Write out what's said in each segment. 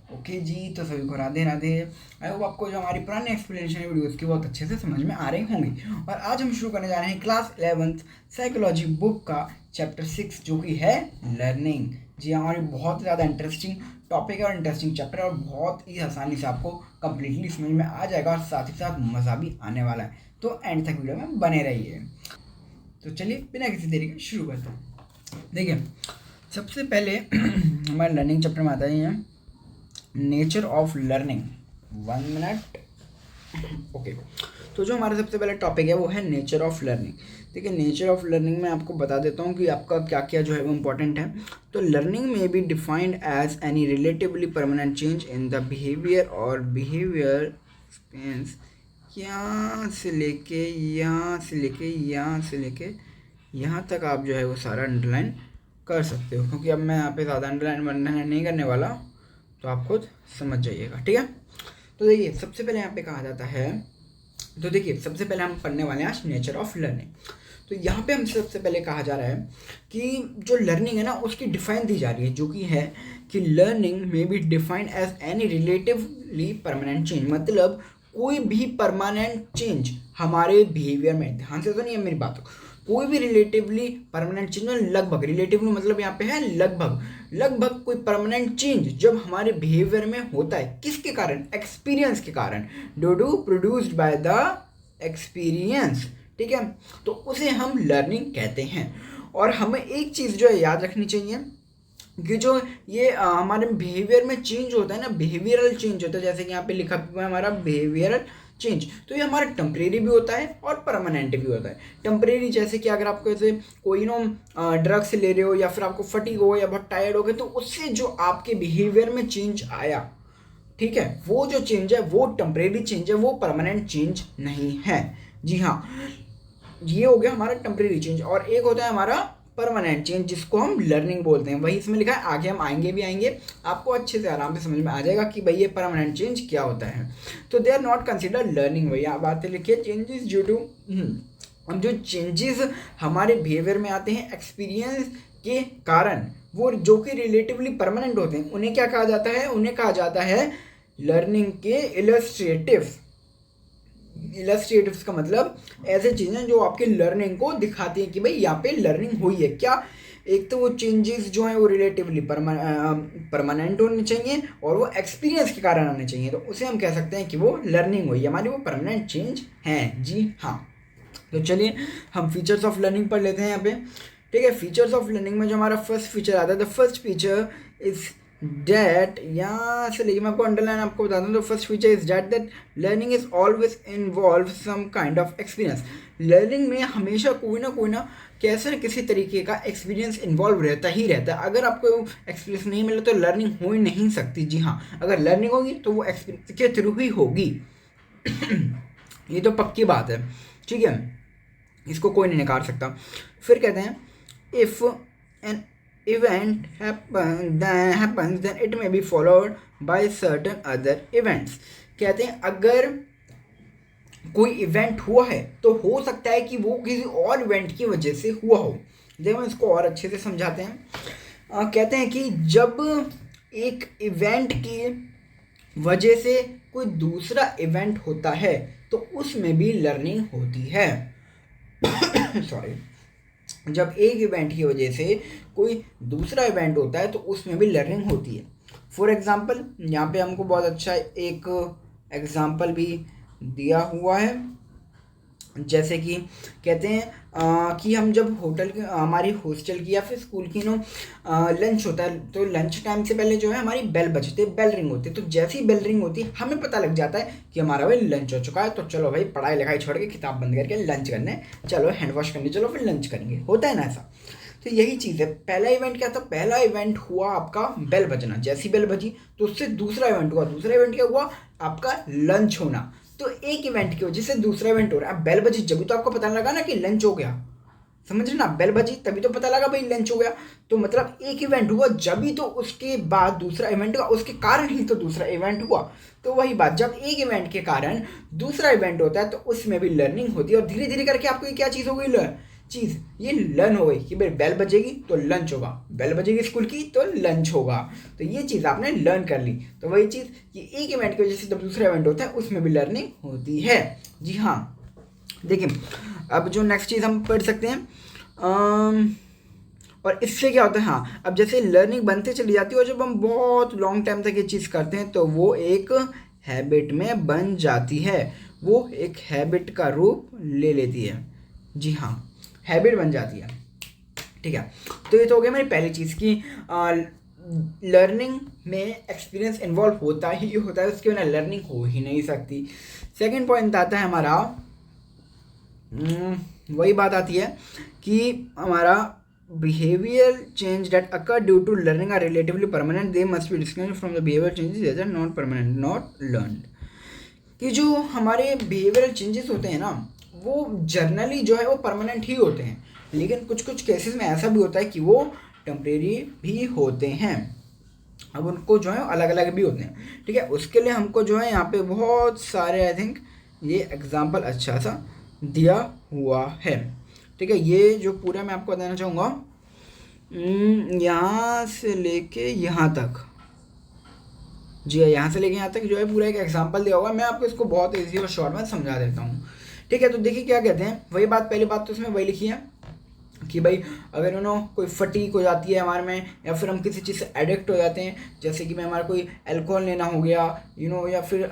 Okay जी, तो सभी को राधे राधे। आई होप आपको जो हमारी पुरानी एक्सप्लेनेशन वीडियोस की बहुत अच्छे से समझ में आ रही होंगी। और आज हम शुरू करने जा रहे हैं क्लास 11th साइकोलॉजी बुक का चैप्टर 6 जो कि है लर्निंग। जी हमारी बहुत ज़्यादा इंटरेस्टिंग टॉपिक है और इंटरेस्टिंग चैप्टर है और बहुत ही आसानी से आपको कम्प्लीटली समझ में आ जाएगा और साथ ही साथ मज़ा भी आने वाला है। तो एंड तक वीडियो में बने रहिए। तो चलिए बिना किसी देरी के शुरू करते हैं। देखिए सबसे पहले हमारे लर्निंग चैप्टर में आता है nature of learning. 1 minute. Okay, तो जो हमारा सबसे पहला टॉपिक है वो है नेचर ऑफ लर्निंग। देखिए नेचर ऑफ लर्निंग में आपको बता देता हूँ कि आपका क्या क्या जो है वो इम्पोर्टेंट है। तो learning may be defined as any relatively permanent change in the behaviour और बिहेवियर एक्सपीरियंस। यहाँ से लेके यहाँ तक आप जो है वो सारा अंडरलाइन कर सकते हो, क्योंकि अब मैं यहाँ पे ज़्यादा अंडरलाइन नहीं करने वाला, तो आप खुद समझ जाइएगा, ठीक है। तो देखिए सबसे पहले यहाँ पे कहा जाता है, तो देखिए सबसे पहले हम पढ़ने वाले हैं आज नेचर ऑफ लर्निंग। तो यहाँ पे हम सबसे पहले कहा जा रहा है कि जो लर्निंग है ना उसकी डिफाइन दी जा रही है, जो कि है कि learning may be defined as any relatively permanent change. मतलब कोई भी परमानेंट चेंज हमारे बिहेवियर में, ध्यान से सुनिए मेरी बात को, कोई भी रिलेटिवली परमानेंट चेंज में लगभग, रिलेटिवली मतलब यहाँ पे है लगभग कोई परमानेंट चेंज जब हमारे बिहेवियर में होता है, किसके कारण? एक्सपीरियंस के कारण, due produced by the experience, ठीक है। तो उसे हम लर्निंग कहते हैं। और हमें एक चीज़ जो है याद रखनी चाहिए कि जो ये हमारे बिहेवियर में चेंज होता है ना, बिहेवियरल चेंज होता है, जैसे कि यहाँ पे लिखा हुआ है हमारा बिहेवियरल चेंज, तो ये हमारा टेम्परेरी भी होता है और परमानेंट भी होता है। टेम्परेरी जैसे कि अगर आपको ऐसे कोई ड्रग्स ले रहे हो या फिर आपको फटीग हो या बहुत टायर्ड हो गए, तो उससे जो आपके बिहेवियर में चेंज आया, ठीक है, वो जो चेंज है वो टेम्परेरी चेंज है, वो परमानेंट चेंज नहीं है। जी हाँ, ये हो गया हमारा टेम्परेरी चेंज। और एक होता है हमारा परमानेंट चेंज जिसको हम लर्निंग बोलते हैं, वही इसमें लिखा है, आगे हम आएंगे, आपको अच्छे से आराम से समझ में आ जाएगा कि भाई ये परमानेंट चेंज क्या होता है। तो they are not consider learning, भैया बात लिखिए चेंजेस ड्यू टू, अब जो चेंजेस हमारे बिहेवियर में आते हैं एक्सपीरियंस के कारण, वो जो कि रिलेटिवली परमानेंट होते हैं, उन्हें क्या कहा जाता है? उन्हें कहा जाता है लर्निंग के इलस्ट्रेटिव्स का मतलब ऐसे चीज़ें जो आपके लर्निंग को दिखाती हैं कि भाई यहाँ पे लर्निंग हुई है। क्या? एक तो वो चेंजेस जो हैं वो रिलेटिवली परमानेंट होने चाहिए और वो एक्सपीरियंस के कारण आने चाहिए, तो उसे हम कह सकते हैं कि वो लर्निंग हुई है हमारी, वो परमानेंट चेंज है। जी हाँ, तो चलिए हम फीचर्स ऑफ लर्निंग पढ़ लेते हैं यहाँ पे, ठीक है। फीचर्स ऑफ लर्निंग में जो हमारा फर्स्ट फीचर आता है, the first feature is that, यहाँ से लेकिन मैं आपको अंडरलाइन आपको बता दूँ, तो first feature is that learning is always involve some kind of experience. Learning में हमेशा कोई ना कैसे न किसी तरीके का एक्सपीरियंस इन्वॉल्व रहता ही रहता है। अगर आपको एक्सपीरियंस नहीं मिले तो लर्निंग हो ही नहीं सकती। जी हाँ, अगर लर्निंग होगी तो वो एक्सपीरियंस के थ्रू ही होगी। ये तो पक्की बात है, ठीक है, इसको कोई नहीं नकार सकता। फिर कहते हैं if an event happens then it may be followed by certain other events। कहते हैं अगर कोई इवेंट हुआ है तो हो सकता है कि वो किसी और इवेंट की वजह से हुआ हो। देखो हम इसको और अच्छे से समझाते हैं। कहते हैं कि जब एक इवेंट की वजह से कोई दूसरा इवेंट होता है तो उसमें भी लर्निंग होती है। सॉरी, जब एक इवेंट की वजह से कोई दूसरा इवेंट होता है तो उसमें भी लर्निंग होती है। फॉर एग्जांपल यहाँ पे हमको बहुत अच्छा एक एग्जांपल भी दिया हुआ है, जैसे कि कहते हैं कि हम जब हमारी हॉस्टल की या फिर स्कूल की लंच होता है, तो लंच टाइम से पहले जो है हमारी बेल बजती है, बेल रिंग होती है। तो जैसी बेल रिंग होती है हमें पता लग जाता है कि हमारा भाई लंच हो चुका है, तो चलो भाई पढ़ाई लिखाई छोड़ के किताब बंद करके लंच करने चलो, हैंड वॉश करने चलो, फिर लंच करेंगे, होता है ना ऐसा। तो यही चीज़ है। पहला इवेंट क्या था? पहला इवेंट हुआ आपका बेल बजना, जैसी बेल बजी तो उससे दूसरा इवेंट हुआ। दूसरा इवेंट क्या हुआ? आपका लंच होना। तो एक इवेंट की वजह से दूसरा इवेंट हो रहा है। अब बेल बजी जब तो आपको पता लगा ना कि लंच हो गया, समझ रहे ना, बेल बजी तभी तो पता लगा भाई लंच हो गया। तो मतलब एक इवेंट हुआ जब ही तो उसके बाद दूसरा इवेंट हुआ, उसके कारण ही तो दूसरा इवेंट हुआ। तो वही बात, जब एक इवेंट के कारण दूसरा इवेंट होता है तो उसमें भी लर्निंग होती है। और धीरे धीरे करके आपको ये क्या चीज़ हो गई? चीज़ ये लर्न हो गई कि भाई बेल बजेगी तो लंच होगा, बेल बजेगी स्कूल की तो लंच होगा, तो ये चीज़ आपने लर्न कर ली। तो वही चीज़ कि एक इवेंट की वजह से जब दूसरा इवेंट होता है उसमें भी लर्निंग होती है। जी हाँ, देखिए अब जो नेक्स्ट चीज़ हम पढ़ सकते हैं और इससे क्या होता है, हाँ अब जैसे लर्निंग बनते चली जाती है और जब हम बहुत लॉन्ग टाइम तक ये चीज़ करते हैं तो वो एक हैबिट में बन जाती है, वो एक हैबिट का रूप ले लेती है। जी हाँ, हैबिट बन जाती है। ठीक है, तो ये तो हो गया मेरी पहली चीज़ की लर्निंग में एक्सपीरियंस इन्वॉल्व होता ही होता है, उसके बिना लर्निंग हो ही नहीं सकती। सेकंड पॉइंट आता है हमारा, वही बात आती है कि हमारा behavioral change that occur due to learning are relatively permanent, they must be distinguished from the behavioral changes that are not permanent, not learned। कि जो हमारे behavioral changes होते हैं ना वो जर्नली जो है वो परमानेंट ही होते हैं, लेकिन कुछ कुछ केसेस में ऐसा भी होता है कि वो टेम्परेरी भी होते हैं। अब उनको जो है अलग अलग भी होते हैं। ठीक है, उसके लिए हमको जो है यहाँ पे बहुत सारे आई थिंक ये एग्जाम्पल अच्छा सा दिया हुआ है। ठीक है, ये जो पूरा मैं आपको बताना चाहूँगा यहाँ से लेके यहाँ तक, जी हाँ यहाँ से लेके यहाँ तक जो है पूरा एक एग्जांपल दिया हुआ है। मैं आपको इसको बहुत इजी और शॉर्ट में समझा देता हूँ। ठीक है, तो देखिए क्या कहते हैं, वही बात पहली बात तो इसमें वही लिखी है कि भाई अगर कोई फटीक हो जाती है हमारे में, या फिर हम किसी चीज़ से एडिक्ट हो जाते हैं, जैसे कि मैं हमारा कोई अल्कोहल लेना हो गया या फिर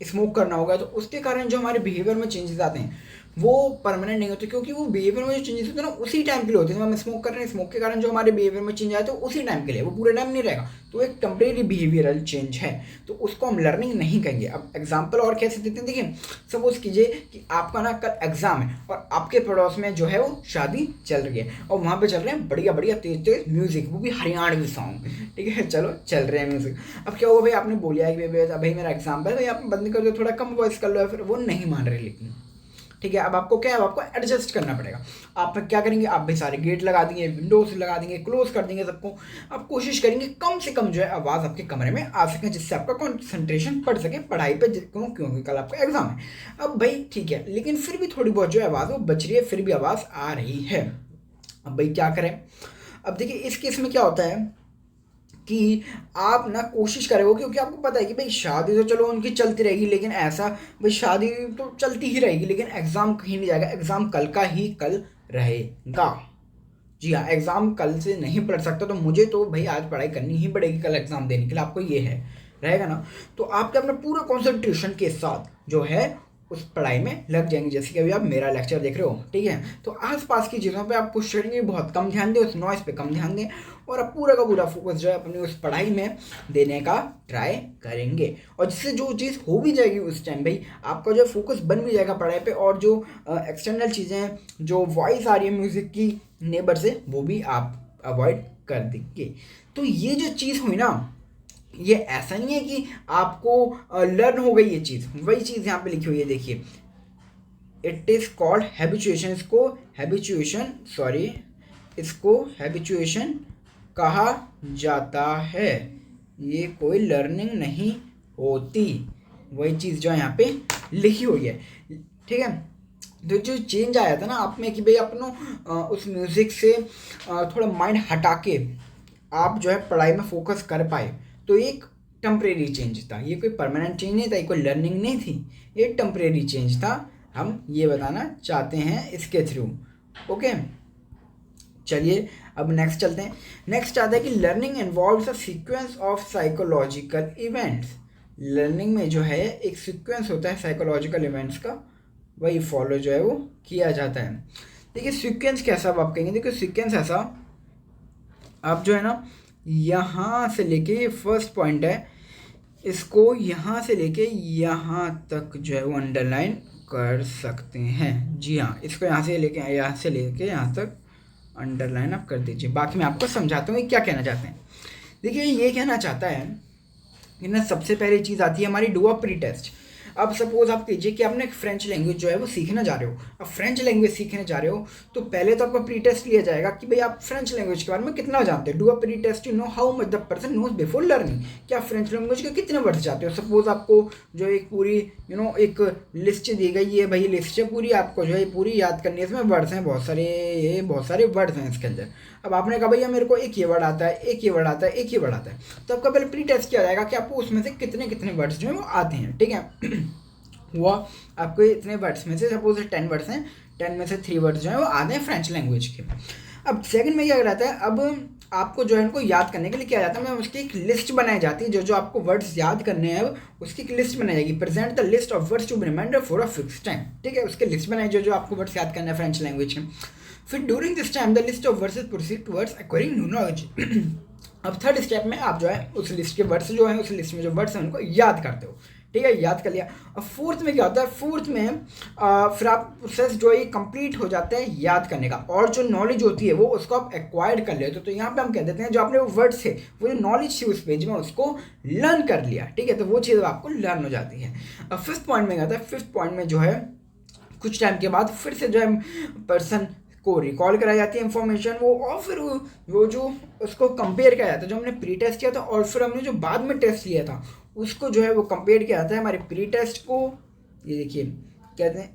स्मोक करना हो गया, तो उसके कारण जो हमारे बिहेवियर में चेंजेस आते हैं वो परमानेंट नहीं होते, क्योंकि वो बिहेवियर में जो चेंजेस होते हैं ना उसी टाइम के लिए होते हैं। हम स्मोक कर रहे हैं, स्मोक के कारण जो हमारे बिहेवियर में चेंज आए तो उसी टाइम के लिए, वो पूरे टाइम नहीं रहेगा, तो एक टेम्परेरी बिहेवियरल चेंज है, तो उसको हम लर्निंग नहीं कहेंगे। अब एग्जाम्पल और कैसे देते हैं, देखिए सपोज कीजिए कि आपका ना कल एग्जाम है और आपके पड़ोस में जो है वो शादी चल रही है और वहाँ पे चल रहे हैं बढ़िया बढ़िया तेज तेज म्यूजिक, वो भी हरियाणवी सॉन्ग। ठीक है, चलो चल रहे हैं म्यूजिक। अब क्या हुआ भाई, आपने बोलिया कि भाई मेरा एग्जाम है, भाई आप बंद कर दो, थोड़ा कम वॉइस कर लो, या फिर वो नहीं मान रहे। लेकिन ठीक है, अब आपको क्या है, आपको एडजस्ट करना पड़ेगा। आप क्या करेंगे, आप भी सारे गेट लगा देंगे, विंडोज लगा देंगे, क्लोज कर देंगे सबको। आप कोशिश करेंगे कम से कम जो है आवाज़ आपके कमरे में आ सके, जिससे आपका कंसंट्रेशन बढ़ सके पढ़ाई पे, क्योंकि कल आपका एग्जाम है। अब भाई ठीक है, लेकिन फिर भी थोड़ी बहुत जो है आवाज़ वो बच रही है, फिर भी आवाज़ आ रही है। अब भाई क्या करें, अब देखिए इस केस में क्या होता है कि आप ना कोशिश करोगे, क्योंकि आपको पता है कि भाई शादी तो चलो उनकी चलती रहेगी, लेकिन ऐसा भाई शादी तो चलती ही रहेगी, लेकिन एग्ज़ाम कहीं नहीं जाएगा, एग्ज़ाम कल का ही कल रहेगा। जी हाँ, एग्ज़ाम कल से नहीं पढ़ सकता, तो मुझे तो भाई आज पढ़ाई करनी ही पड़ेगी कल एग्ज़ाम देने के लिए, आपको ये है रहेगा ना। तो आपके अपना पूरा कॉन्सेंट्रेशन के साथ जो है उस पढ़ाई में लग जाएंगे। जैसे कि अभी आप मेरा लेक्चर देख रहे हो, ठीक है, तो आसपास की चीज़ों पे आप कोशिश करेंगे बहुत कम ध्यान दें, उस नॉइस पे कम ध्यान दें, और आप पूरा का पूरा फोकस जो है अपनी उस पढ़ाई में देने का ट्राई करेंगे। और जिससे जो चीज़ हो भी जाएगी उस टाइम भाई आपका जो फोकस बन भी जाएगा पढ़ाई पे, और जो एक्सटर्नल चीज़ें जो वॉइस आ रही है म्यूज़िक की नेबर से, वो भी आप अवॉइड कर देंगे। तो ये जो चीज़ हुई ना, ये ऐसा नहीं है कि आपको लर्न हो गई ये चीज़, वही चीज़ यहाँ पे लिखी हुई है, देखिए इट इज़ कॉल्ड हैबिचुएशन। इसको हैबिचुएशन कहा जाता है, ये कोई लर्निंग नहीं होती, वही चीज़ जो यहाँ पे लिखी हुई है। ठीक है, तो जो चेंज आया था ना आप में कि भाई अपनों उस म्यूज़िक से थोड़ा माइंड हटा के आप जो है पढ़ाई में फोकस कर पाए, तो एक टेम्परेरी चेंज था, ये कोई परमानेंट चेंज नहीं था, ये कोई लर्निंग नहीं थी, ये टेम्परेरी चेंज था। हम ये बताना चाहते हैं इसके थ्रू। ओके, चलिए अब नेक्स्ट चलते हैं। नेक्स्ट आता है कि learning involves a sequence of psychological events. Learning में जो है एक सीक्वेंस होता है साइकोलॉजिकल इवेंट्स का, वही फॉलो जो है वो किया जाता है। देखिए सीक्वेंस कैसा आप कहेंगे, देखिए सीक्वेंस ऐसा, आप जो है ना यहाँ से लेके ये फर्स्ट पॉइंट है, इसको यहाँ से लेके यहाँ तक जो है वो अंडरलाइन कर सकते हैं। जी हाँ, इसको यहाँ से लेके यहाँ तक अंडरलाइन आप कर दीजिए। बाकी मैं आपको समझाता हूँ क्या कहना चाहते हैं। देखिए ये कहना चाहता है कि ना सबसे पहली चीज़ आती है हमारी डू अ प्री टेस्ट। अब सपोज आप कीजिए कि आपने फ्रेंच लैंग्वेज जो है वो सीखना जा रहे हो। अब फ्रेंच लैंग्वेज सीखने जा रहे हो तो पहले तो आपका प्री टेस्ट लिया जाएगा कि भाई आप फ्रेंच लैंग्वेज के बारे में कितना जानते हो। Do a pre test, you know how much the person knows before learning, कि आप फ्रेंच लैंग्वेज के कितने वर्ड्स जानते हो। सपोज आपको जो एक पूरी एक लिस्ट दी गई है, भाई लिस्ट है पूरी, आपको जो है पूरी याद करनी है, इसमें वर्ड्स हैं बहुत सारे वर्ड्स हैं इसके अंदर। अब आपने कहा भैया मेरे को एक ये वर्ड आता है, एक ये वर्ड आता है, एक ये वर्ड आता है, तो आपका पहले प्री टेस्ट किया जाएगा कि आपको उसमें से कितने कितने वर्ड्स जो है वो आते हैं, ठीक है। हुआ आपको इतने वर्ड्स में से सपोज 10 वर्ड्स हैं, 10 में से 3 वर्ड्स जो है वो आते हैं फ्रेंच लैंग्वेज के। अब सेकंड में क्या रहता है, अब आपको जो है इनको याद करने के लिए क्या जाता है, मैं उसकी एक लिस्ट बनाई जाती है, जो आपको वर्ड्स याद करने हैं उसकी एक लिस्ट बनाई जाएगी। Present the list of words to be reminder for a fix time, ठीक है, उसकी लिस्ट बनाई जो आपको वर्ड्स याद करना है फ्रेंच लैंग्वेज के। फिर during this time the list of words proceed towards acquiring new knowledge. अब थर्ड स्टेप में आप जो है उस लिस्ट के वर्ड्स जो है, उस लिस्ट में जो वर्ड्स हैं उनको याद करते हो, ठीक है, याद कर लिया। अब फोर्थ में क्या होता है, फोर्थ में फिर आप प्रोसेस जो है कंप्लीट हो जाता है याद करने का, और जो नॉलेज होती है वो उसको आप एक्वायर्ड कर लेते हो। तो यहाँ पे हम कह देते हैं जो आपने वो वर्ड्स थे, वो जो नॉलेज थी उस पेज में, उसको लर्न कर लिया, ठीक है, तो वो चीज़ आपको लर्न हो जाती है। अब फिफ्थ पॉइंट में क्या होता है, फिफ्थ पॉइंट में जो है कुछ टाइम के बाद फिर से जो है पर्सन को रिकॉल कराई जाती है इन्फॉर्मेशन वो, और फिर वो जो उसको कंपेयर किया जाता है, जो हमने प्री टेस्ट किया था और फिर हमने जो बाद में टेस्ट लिया था उसको जो है वो कंपेयर किया जाता है हमारे प्री टेस्ट को। ये देखिए कहते हैं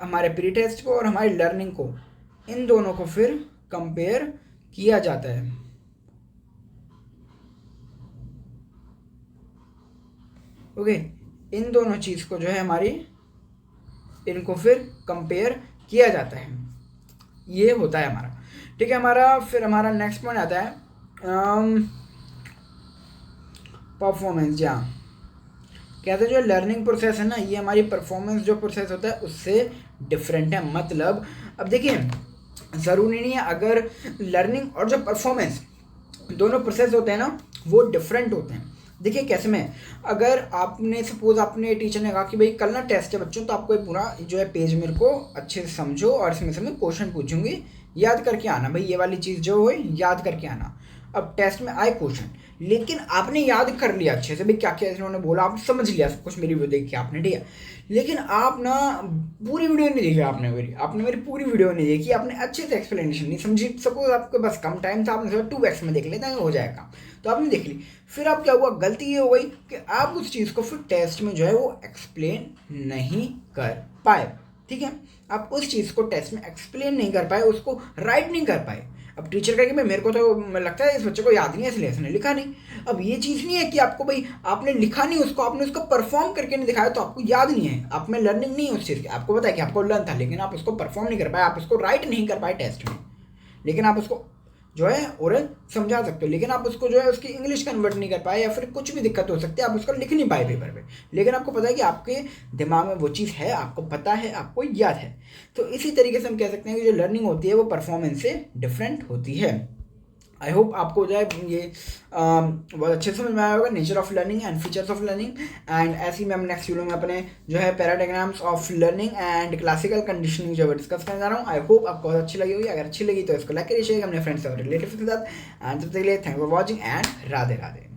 हमारे प्री टेस्ट को और हमारी लर्निंग को, इन दोनों को फिर कंपेयर किया जाता है। ओके, इन दोनों चीज़ को जो है हमारी, इनको फिर कंपेयर किया जाता है, ये होता है हमारा, ठीक है। फिर हमारा नेक्स्ट पॉइंट आता है परफॉर्मेंस। जहाँ कहते हैं जो लर्निंग प्रोसेस है ना, ये हमारी परफॉर्मेंस जो प्रोसेस होता है उससे डिफरेंट है। मतलब अब देखिए ज़रूरी नहीं है, अगर लर्निंग और जो परफॉर्मेंस दोनों प्रोसेस होते हैं ना वो डिफरेंट होते हैं। देखिए कैसे में, अगर आपने सपोज आपने टीचर ने कहा कि भाई कल ना टेस्ट है बच्चों, तो आपको ये पूरा जो है पेज मेरे को अच्छे से समझो और इसमें से मैं क्वेश्चन पूछूंगी, याद करके आना, भाई ये वाली चीज़ जो है याद करके आना। अब टेस्ट में आए क्वेश्चन, लेकिन आपने याद कर लिया अच्छे से, भाई क्या क्या इन्होंने बोला, आप समझ लिया सब कुछ मेरी वीडियो देख के आपने, ठीक है, लेकिन आप ना पूरी वीडियो नहीं देखी, आपने मेरी पूरी वीडियो नहीं देखी, आपने अच्छे से एक्सप्लेनेशन नहीं समझी। सपोज आपके पास कम टाइम था, आपने 2x में देख लेता है हो जाएगा, तो आपने देख ली, फिर आप क्या हुआ, गलती ये हो गई कि आप उस चीज़ को फिर टेस्ट में जो है वो एक्सप्लेन नहीं कर पाए, ठीक है, आप उस चीज़ को टेस्ट में एक्सप्लेन नहीं कर पाए, उसको राइट नहीं कर पाए। अब टीचर कहेगी भाई मेरे को तो लगता है इस बच्चे को याद नहीं है इसलिए इसने लिखा नहीं। अब ये चीज़ नहीं है कि आपको भाई आपने लिखा नहीं उसको, आपने उसको परफॉर्म करके नहीं दिखाया तो आपको याद नहीं है, आप में लर्निंग नहीं है उस चीज़ की। आपको पता है कि आपको लर्न था लेकिन आप उसको परफॉर्म नहीं कर पाए, आप उसको राइट नहीं कर पाए टेस्ट में, लेकिन आप उसको जो है ओरल समझा सकते हो, लेकिन आप उसको जो है उसकी इंग्लिश कन्वर्ट नहीं कर पाए, या फिर कुछ भी दिक्कत हो सकती है, आप उसको लिख नहीं पाए पेपर पे, लेकिन आपको पता है कि आपके दिमाग में वो चीज़ है, आपको पता है, आपको याद है। तो इसी तरीके से हम कह सकते हैं कि जो लर्निंग होती है वो परफॉर्मेंस से डिफरेंट होती है। आई होप आपको जो है ये बहुत अच्छे से समझ में आया होगा, nature of learning and features of learning. And ऐसे ही मैं नेक्स्ट वीडियो में अपने जो है paradigms of learning and classical conditioning जो है डिस्कस करने जा रहा हूँ। आई होप आपको बहुत अच्छी लगी होगी, अगर अच्छी लगी तो इसको लाइक करिए, शेयर अपने फ्रेंड्स और रिलेटिव्स के साथ। एंड तब तक के लिए thank for watching and Radhe Radhe.